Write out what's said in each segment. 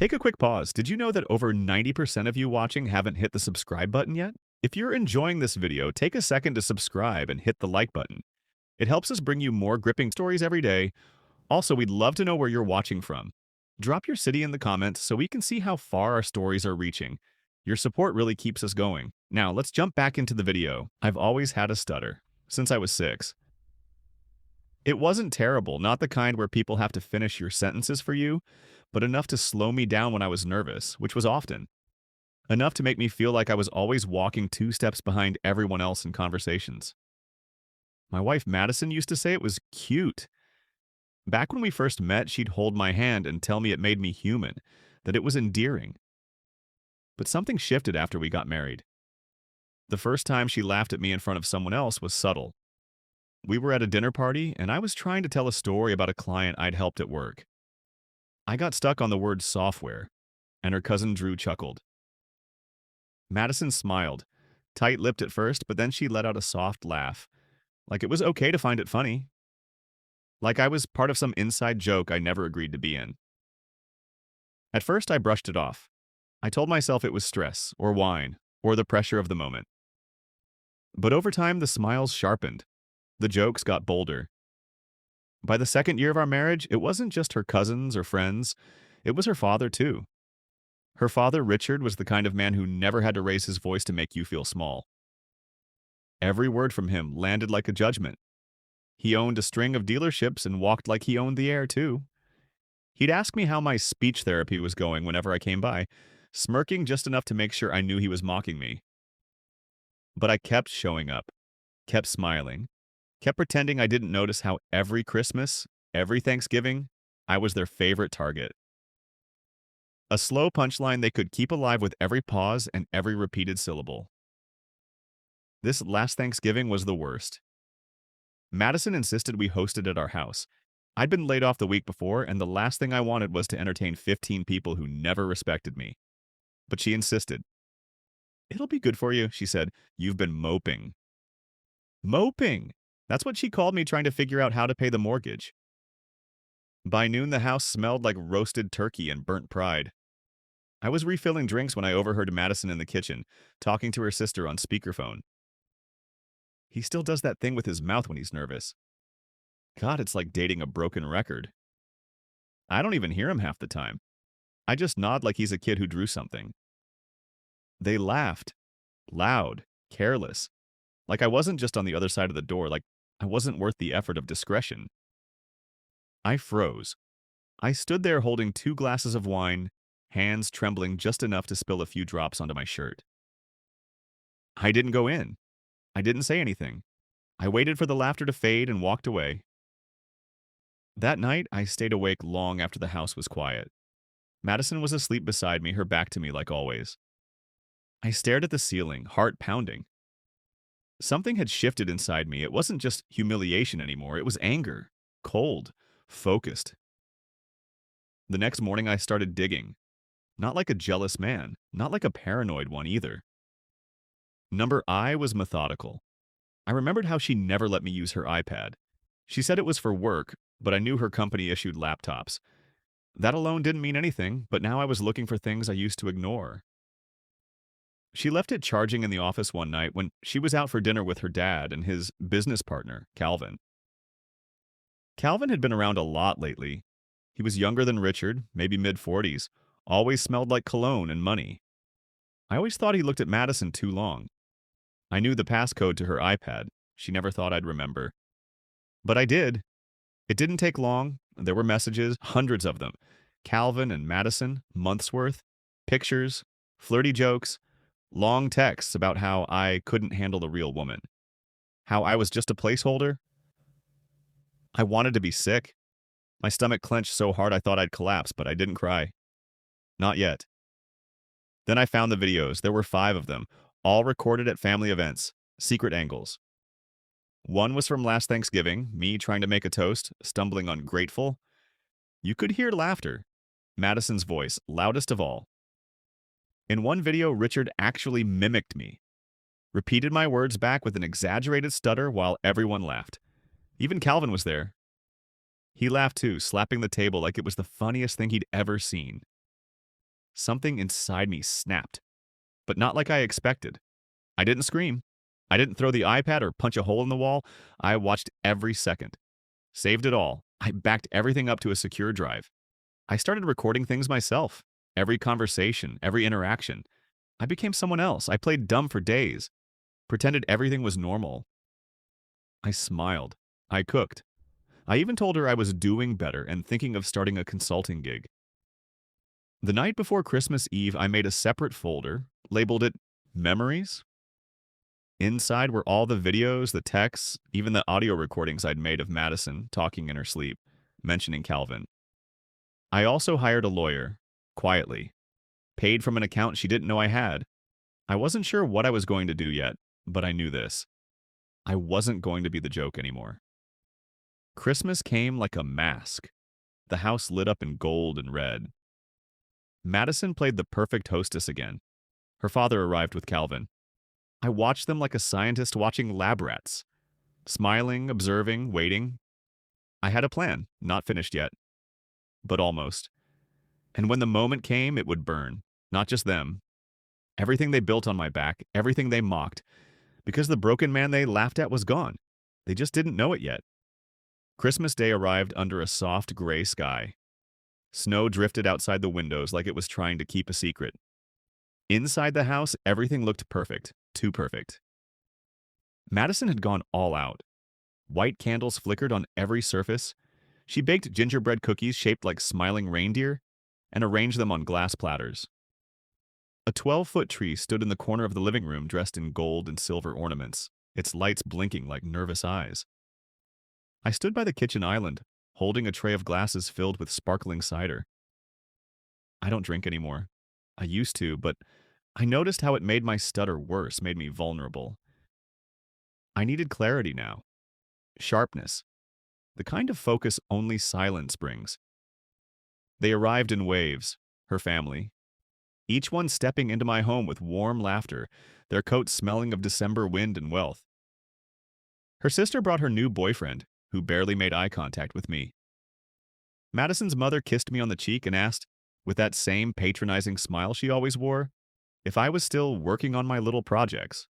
Take a quick pause. Did you know that over 90% of you watching haven't hit the subscribe button yet? If you're enjoying this video, take a second to subscribe and hit the like button. It helps us bring you more gripping stories every day. Also, we'd love to know where you're watching from. Drop your city in the comments so we can see how far our stories are reaching. Your support really keeps us going. Now, let's jump back into the video. I've always had a stutter, since I was 6. It wasn't terrible, not the kind where people have to finish your sentences for you, but enough to slow me down when I was nervous, which was often. Enough to make me feel like I was always walking 2 steps behind everyone else in conversations. My wife Madison used to say it was cute. Back when we first met, she'd hold my hand and tell me it made me human, that it was endearing. But something shifted after we got married. The first time she laughed at me in front of someone else was subtle. We were at a dinner party, and I was trying to tell a story about a client I'd helped at work. I got stuck on the word software, and her cousin Drew chuckled. Madison smiled, tight-lipped at first, but then she let out a soft laugh, like it was okay to find it funny. Like I was part of some inside joke I never agreed to be in. At first, I brushed it off. I told myself it was stress, or wine, or the pressure of the moment. But over time, the smiles sharpened. The jokes got bolder. By the second year of our marriage, it wasn't just her cousins or friends. It was her father, too. Her father, Richard, was the kind of man who never had to raise his voice to make you feel small. Every word from him landed like a judgment. He owned a string of dealerships and walked like he owned the air, too. He'd ask me how my speech therapy was going whenever I came by, smirking just enough to make sure I knew he was mocking me. But I kept showing up, kept smiling, kept pretending I didn't notice how every Christmas, every Thanksgiving, I was their favorite target. A slow punchline they could keep alive with every pause and every repeated syllable. This last Thanksgiving was the worst. Madison insisted we hosted at our house. I'd been laid off the week before, and the last thing I wanted was to entertain 15 people who never respected me. But she insisted. "It'll be good for you," she said. "You've been moping." Moping! That's what she called me trying to figure out how to pay the mortgage. By noon, the house smelled like roasted turkey and burnt pride. I was refilling drinks when I overheard Madison in the kitchen, talking to her sister on speakerphone. "He still does that thing with his mouth when he's nervous. God, it's like dating a broken record. I don't even hear him half the time. I just nod like he's a kid who drew something." They laughed. Loud. Careless. Like I wasn't just on the other side of the door, like I wasn't worth the effort of discretion. I froze. I stood there holding 2 glasses of wine, hands trembling just enough to spill a few drops onto my shirt. I didn't go in. I didn't say anything. I waited for the laughter to fade and walked away. That night, I stayed awake long after the house was quiet. Madison was asleep beside me, her back to me like always. I stared at the ceiling, heart pounding. Something had shifted inside me. It wasn't just humiliation anymore. It was anger. Cold. Focused. The next morning, I started digging. Not like a jealous man. Not like a paranoid one either. Number I was methodical. I remembered how she never let me use her iPad. She said it was for work, but I knew her company issued laptops. That alone didn't mean anything, but now I was looking for things I used to ignore. She left it charging in the office one night when she was out for dinner with her dad and his business partner, Calvin. Calvin had been around a lot lately. He was younger than Richard, maybe mid-40s, always smelled like cologne and money. I always thought he looked at Madison too long. I knew the passcode to her iPad. She never thought I'd remember. But I did. It didn't take long. There were messages, hundreds of them. Calvin and Madison, months worth. Pictures, flirty jokes, long texts about how I couldn't handle a real woman. How I was just a placeholder. I wanted to be sick. My stomach clenched so hard I thought I'd collapse, but I didn't cry. Not yet. Then I found the videos. There were 5 of them, all recorded at family events, secret angles. One was from last Thanksgiving, me trying to make a toast, stumbling on grateful. You could hear laughter. Madison's voice, loudest of all. In one video, Richard actually mimicked me. Repeated my words back with an exaggerated stutter while everyone laughed. Even Calvin was there. He laughed too, slapping the table like it was the funniest thing he'd ever seen. something inside me snapped, but not like I expected. I didn't scream. I didn't throw the iPad or punch a hole in the wall. I watched every second. Saved it all. I backed everything up to a secure drive. I started recording things myself. Every conversation, every interaction. I became someone else. I played dumb for days. Pretended everything was normal. I smiled. I cooked. I even told her I was doing better and thinking of starting a consulting gig. The night before Christmas Eve, I made a separate folder, labeled it Memories. Inside were all the videos, the texts, even the audio recordings I'd made of Madison talking in her sleep, mentioning Calvin. I also hired a lawyer, quietly, paid from an account she didn't know I had. I wasn't sure what I was going to do yet, but I knew this. I wasn't going to be the joke anymore. Christmas came like a mask. The house lit up in gold and red. Madison played the perfect hostess again. Her father arrived with Calvin. I watched them like a scientist watching lab rats. Smiling, observing, waiting. I had a plan, not finished yet, but almost. And when the moment came, it would burn. Not just them. Everything they built on my back, everything they mocked, because the broken man they laughed at was gone. They just didn't know it yet. Christmas Day arrived under a soft gray sky. Snow drifted outside the windows like it was trying to keep a secret. Inside the house, everything looked perfect, too perfect. Madison had gone all out. White candles flickered on every surface. She baked gingerbread cookies shaped like smiling reindeer and arranged them on glass platters. A 12-foot tree stood in the corner of the living room dressed in gold and silver ornaments, its lights blinking like nervous eyes. I stood by the kitchen island, holding a tray of glasses filled with sparkling cider. I don't drink anymore. I used to, but I noticed how it made my stutter worse, made me vulnerable. I needed clarity now. Sharpness. The kind of focus only silence brings. They arrived in waves, her family. Each one stepping into my home with warm laughter, their coats smelling of December wind and wealth. Her sister brought her new boyfriend, who barely made eye contact with me. Madison's mother kissed me on the cheek and asked, with that same patronizing smile she always wore, if I was still working on my little projects.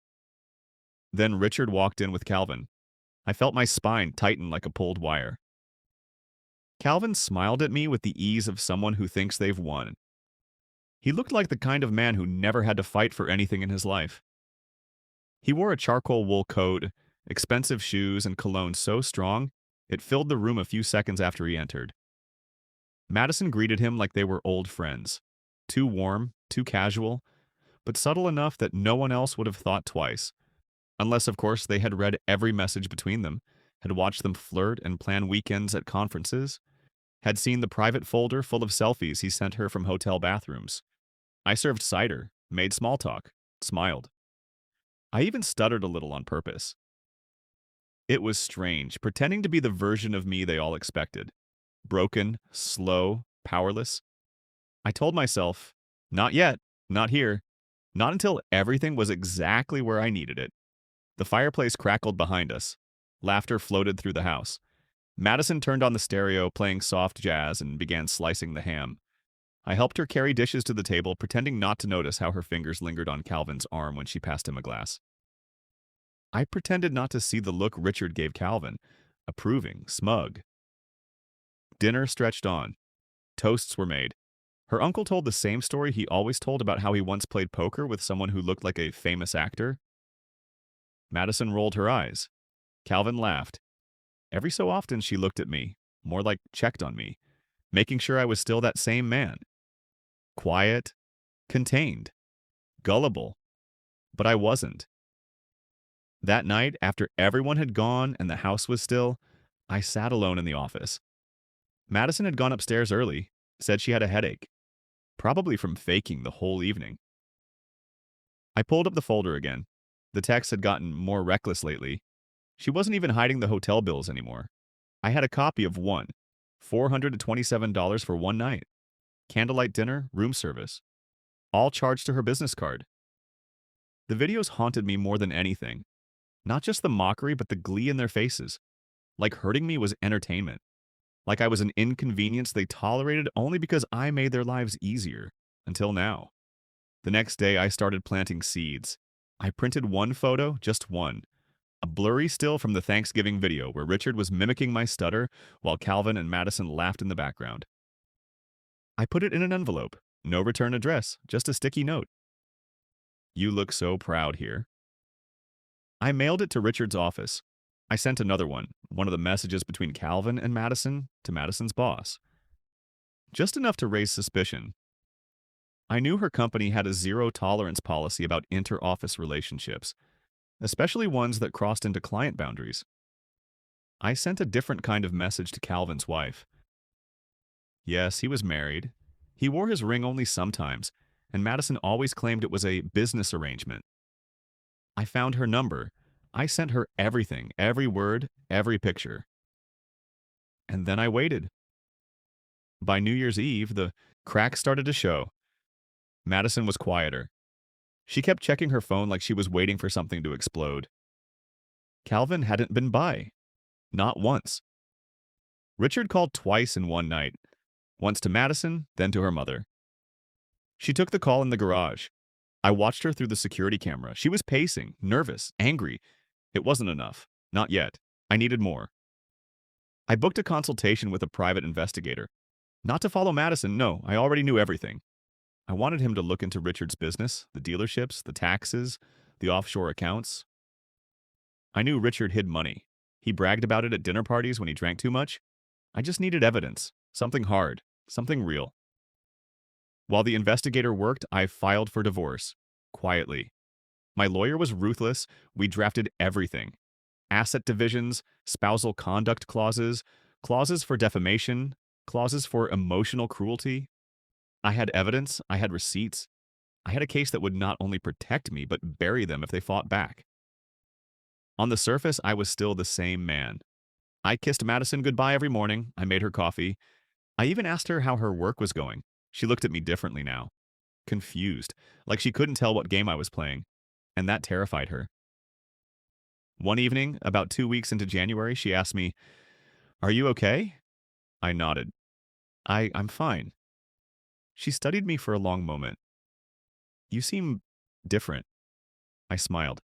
Then Richard walked in with Calvin. I felt my spine tighten like a pulled wire. Calvin smiled at me with the ease of someone who thinks they've won. He looked like the kind of man who never had to fight for anything in his life. He wore a charcoal wool coat, expensive shoes, and cologne so strong it filled the room a few seconds after he entered. Madison greeted him like they were old friends. Too warm, too casual, but subtle enough that no one else would have thought twice. Unless, of course, they had read every message between them, had watched them flirt and plan weekends at conferences, had seen the private folder full of selfies he sent her from hotel bathrooms. I served cider, made small talk, smiled. I even stuttered a little on purpose. It was strange, pretending to be the version of me they all expected. Broken, slow, powerless. I told myself, not yet, not here, not until everything was exactly where I needed it. The fireplace crackled behind us. Laughter floated through the house. Madison turned on the stereo, playing soft jazz, and began slicing the ham. I helped her carry dishes to the table, pretending not to notice how her fingers lingered on Calvin's arm when she passed him a glass. I pretended not to see the look Richard gave Calvin, approving, smug. Dinner stretched on. Toasts were made. Her uncle told the same story he always told about how he once played poker with someone who looked like a famous actor. Madison rolled her eyes. Calvin laughed. Every so often she looked at me, more like checked on me, making sure I was still that same man. Quiet, contained, gullible. But I wasn't. That night, after everyone had gone and the house was still, I sat alone in the office. Madison had gone upstairs early, said she had a headache, probably from faking the whole evening. I pulled up the folder again. The text had gotten more reckless lately. She wasn't even hiding the hotel bills anymore. I had a copy of one, $427 for one night. Candlelight dinner, room service. All charged to her business card. The videos haunted me more than anything. Not just the mockery, but the glee in their faces. Like hurting me was entertainment. Like I was an inconvenience they tolerated only because I made their lives easier. until now. The next day, I started planting seeds. I printed one photo, just one. A blurry still from the Thanksgiving video where Richard was mimicking my stutter while Calvin and Madison laughed in the background. I put it in an envelope. No return address, just a sticky note. You look so proud here. I mailed it to Richard's office. I sent another one of the messages between Calvin and Madison, to Madison's boss. Just enough to raise suspicion. I knew her company had a zero-tolerance policy about inter-office relationships, especially ones that crossed into client boundaries. I sent a different kind of message to Calvin's wife. Yes, he was married. He wore his ring only sometimes, and Madison always claimed it was a business arrangement. I found her number. I sent her everything, every word, every picture. And then I waited. By New Year's Eve, the cracks started to show. Madison was quieter. She kept checking her phone like she was waiting for something to explode. Calvin hadn't been by. Not once. Richard called twice in one night. Once to Madison, then to her mother. She took the call in the garage. I watched her through the security camera. She was pacing, nervous, angry. It wasn't enough. Not yet. I needed more. I booked a consultation with a private investigator. Not to follow Madison, no, I already knew everything. I wanted him to look into Richard's business, the dealerships, the taxes, the offshore accounts. I knew Richard hid money. He bragged about it at dinner parties when he drank too much. I just needed evidence, something hard, something real. While the investigator worked, I filed for divorce, quietly. My lawyer was ruthless. We drafted everything. Asset divisions, spousal conduct clauses, clauses for defamation, clauses for emotional cruelty. I had evidence, I had receipts. I had a case that would not only protect me, but bury them if they fought back. On the surface, I was still the same man. I kissed Madison goodbye every morning. I made her coffee. I even asked her how her work was going. She looked at me differently now. Confused, like she couldn't tell what game I was playing. And that terrified her. One evening, about 2 weeks into January, she asked me, "Are you okay?" I nodded. I'm fine. She studied me for a long moment. "You seem different." I smiled.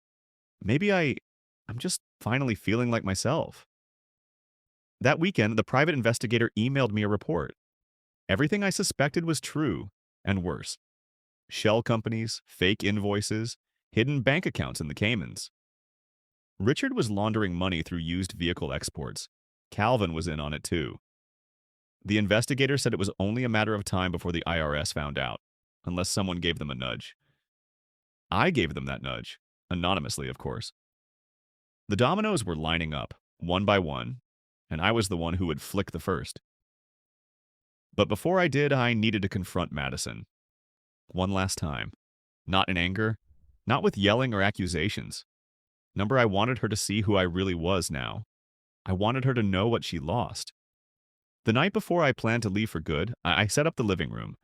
"Maybe I'm just finally feeling like myself." That weekend, the private investigator emailed me a report. Everything I suspected was true, and worse. Shell companies, fake invoices, hidden bank accounts in the Caymans. Richard was laundering money through used vehicle exports. Calvin was in on it too. The investigator said it was only a matter of time before the IRS found out, unless someone gave them a nudge. I gave them that nudge, anonymously, of course. The dominoes were lining up, one by one, and I was the one who would flick the first. But before I did, I needed to confront Madison. One last time. Not in anger, not with yelling or accusations. Number, I wanted her to see who I really was now. I wanted her to know what she lost. The night before I planned to leave for good, I set up the living room.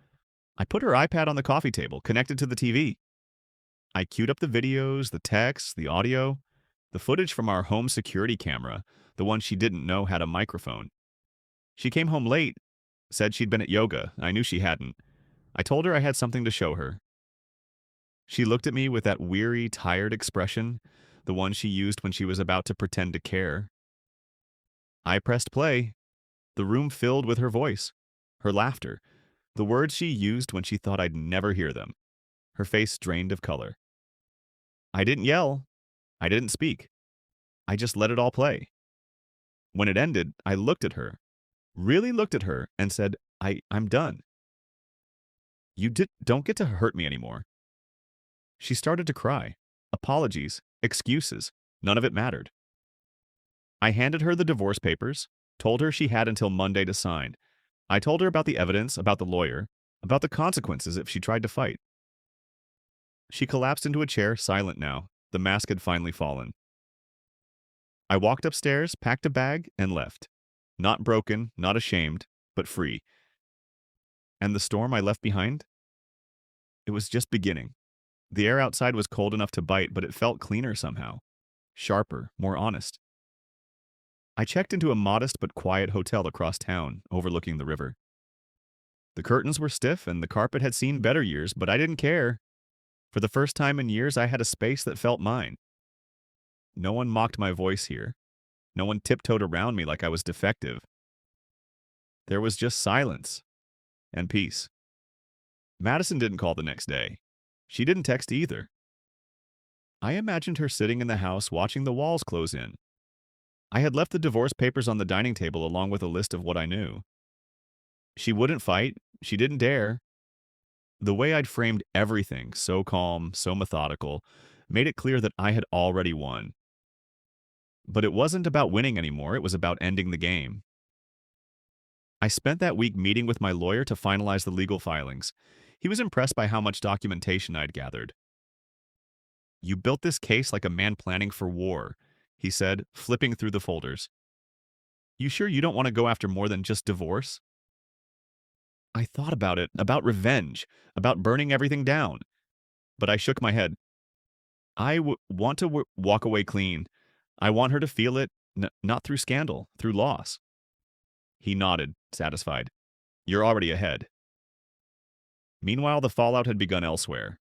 I put her iPad on the coffee table, connected to the TV. I queued up the videos, the texts, the audio, the footage from our home security camera, the one she didn't know had a microphone. She came home late, said she'd been at yoga. I knew she hadn't. I told her I had something to show her. She looked at me with that weary, tired expression, the one she used when she was about to pretend to care. I pressed play. The room filled with her voice, her laughter, the words she used when she thought I'd never hear them. Her face drained of color. I didn't yell. I didn't speak. I just let it all play. When it ended, I looked at her, really looked at her, and said, I'm done. Don't get to hurt me anymore. She started to cry. Apologies, excuses, none of it mattered. I handed her the divorce papers, told her she had until Monday to sign. I told her about the evidence, about the lawyer, about the consequences if she tried to fight. She collapsed into a chair, silent now. The mask had finally fallen. I walked upstairs, packed a bag, and left. Not broken, not ashamed, but free. And the storm I left behind? It was just beginning. The air outside was cold enough to bite, but it felt cleaner somehow. Sharper, more honest. I checked into a modest but quiet hotel across town, overlooking the river. The curtains were stiff and the carpet had seen better years, but I didn't care. For the first time in years, I had a space that felt mine. No one mocked my voice here. No one tiptoed around me like I was defective. There was just silence and peace. Madison didn't call the next day. She didn't text either. I imagined her sitting in the house watching the walls close in. I had left the divorce papers on the dining table along with a list of what I knew. She wouldn't fight. She didn't dare. The way I'd framed everything, so calm, so methodical, made it clear that I had already won. But it wasn't about winning anymore, it was about ending the game. I spent that week meeting with my lawyer to finalize the legal filings. He was impressed by how much documentation I'd gathered. "You built this case like a man planning for war," he said, flipping through the folders. "You sure you don't want to go after more than just divorce?" I thought about it, about revenge, about burning everything down. But I shook my head. I want to walk away clean. I want her to feel it, not through scandal, through loss. He nodded, satisfied. "You're already ahead." Meanwhile, the fallout had begun elsewhere.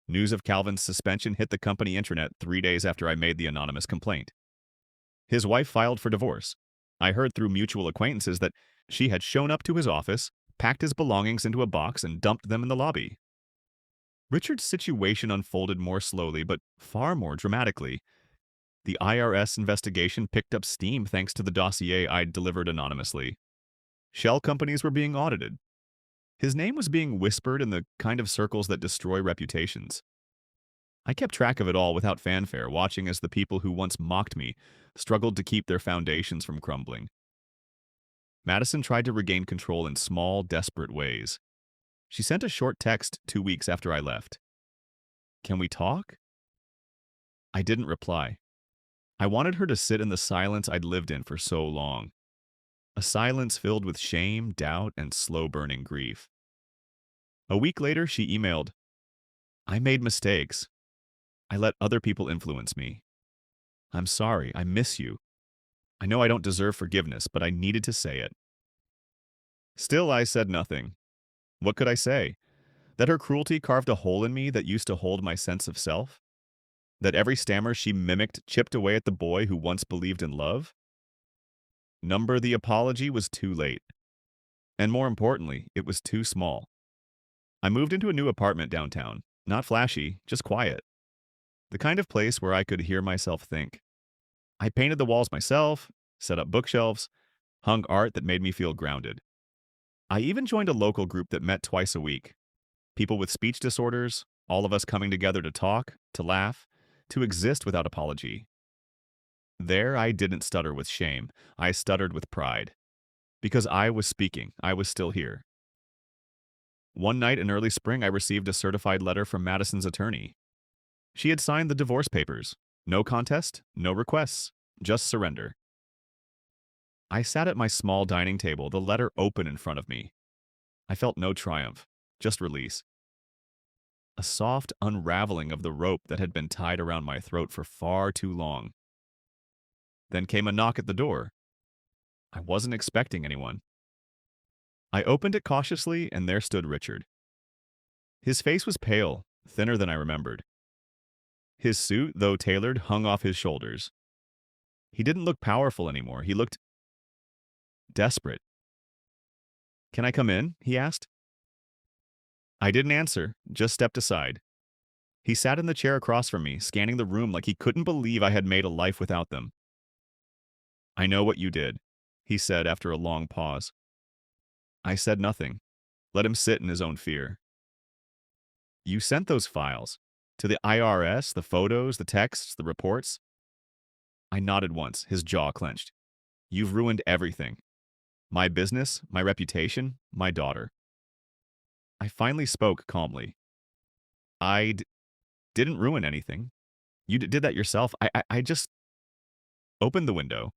News of Calvin's suspension hit the company intranet 3 days after I made the anonymous complaint. His wife filed for divorce. I heard through mutual acquaintances that she had shown up to his office, packed his belongings into a box, and dumped them in the lobby. Richard's situation unfolded more slowly, but far more dramatically. The IRS investigation picked up steam thanks to the dossier I'd delivered anonymously. Shell companies were being audited. His name was being whispered in the kind of circles that destroy reputations. I kept track of it all without fanfare, watching as the people who once mocked me struggled to keep their foundations from crumbling. Madison tried to regain control in small, desperate ways. She sent a short text 2 weeks after I left. "Can we talk?" I didn't reply. I wanted her to sit in the silence I'd lived in for so long. A silence filled with shame, doubt, and slow-burning grief. A week later, she emailed, "I made mistakes. I let other people influence me. I'm sorry. I miss you. I know I don't deserve forgiveness, but I needed to say it." Still, I said nothing. What could I say? That her cruelty carved a hole in me that used to hold my sense of self? That every stammer she mimicked chipped away at the boy who once believed in love? Number the apology was too late. And more importantly, it was too small. I moved into a new apartment downtown. Not flashy, just quiet. The kind of place where I could hear myself think. I painted the walls myself, set up bookshelves, hung art that made me feel grounded. I even joined a local group that met twice a week. People with speech disorders, all of us coming together to talk, to laugh, to exist without apology. There, I didn't stutter with shame. I stuttered with pride. Because I was speaking, I was still here. One night in early spring, I received a certified letter from Madison's attorney. She had signed the divorce papers. No contest, no requests, just surrender. I sat at my small dining table, the letter open in front of me. I felt no triumph, just release. A soft unraveling of the rope that had been tied around my throat for far too long. Then came a knock at the door. I wasn't expecting anyone. I opened it cautiously, and there stood Richard. His face was pale, thinner than I remembered. His suit, though tailored, hung off his shoulders. He didn't look powerful anymore. He looked desperate. "Can I come in?" he asked. I didn't answer, just stepped aside. He sat in the chair across from me, scanning the room like he couldn't believe I had made a life without them. "I know what you did," he said after a long pause. I said nothing. Let him sit in his own fear. "You sent those files. To the IRS, the photos, the texts, the reports?" I nodded once, his jaw clenched. "You've ruined everything. My business, my reputation, my daughter." I finally spoke calmly. Didn't ruin anything. You did that yourself. I just opened the window."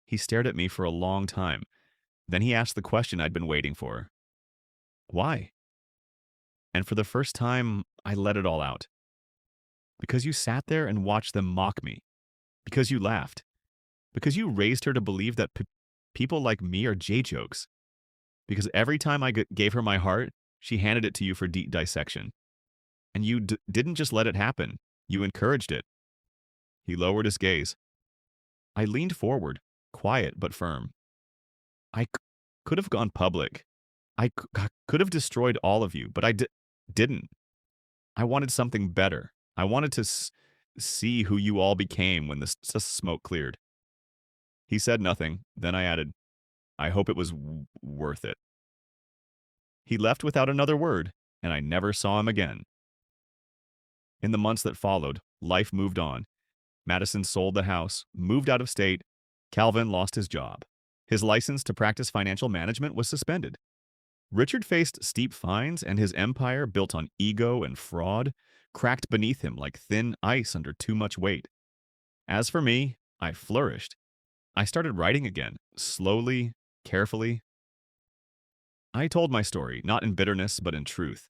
He stared at me for a long time. Then he asked the question I'd been waiting for. "Why?" And for the first time, I let it all out. "Because you sat there and watched them mock me. Because you laughed. Because you raised her to believe that people like me are J-jokes. because every time I gave her my heart, she handed it to you for deep dissection. And you didn't just let it happen, you encouraged it. He lowered his gaze. I leaned forward, quiet but firm. I could have gone public. I could have destroyed all of you, but I didn't. I wanted something better. I wanted to see who you all became when the smoke cleared. He said nothing. Then I added, I hope it was worth it. He left without another word, and I never saw him again. In the months that followed, life moved on. Madison sold the house, moved out of state. Calvin lost his job. His license to practice financial management was suspended. Richard faced steep fines, and his empire, built on ego and fraud, cracked beneath him like thin ice under too much weight. As for me, I flourished. I started writing again, slowly, carefully. I told my story, not in bitterness, but in truth.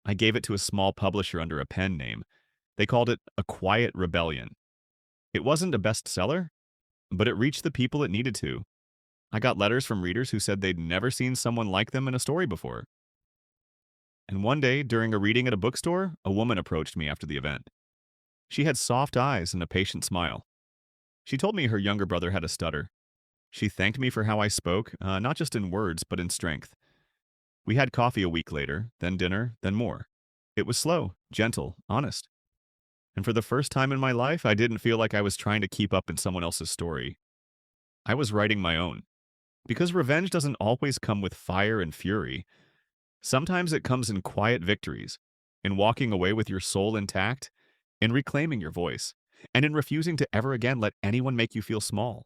I gave it to a small publisher under a pen name. They called it A Quiet Rebellion. It wasn't a bestseller, but it reached the people it needed to. I got letters from readers who said they'd never seen someone like them in a story before. And one day, during a reading at a bookstore, a woman approached me after the event. She had soft eyes and a patient smile. She told me her younger brother had a stutter. She thanked me for how I spoke, not just in words, but in strength. We had coffee a week later, then dinner, then more. It was slow, gentle, honest. And for the first time in my life, I didn't feel like I was trying to keep up in someone else's story. I was writing my own. Because revenge doesn't always come with fire and fury. Sometimes it comes in quiet victories, in walking away with your soul intact, in reclaiming your voice, and in refusing to ever again let anyone make you feel small.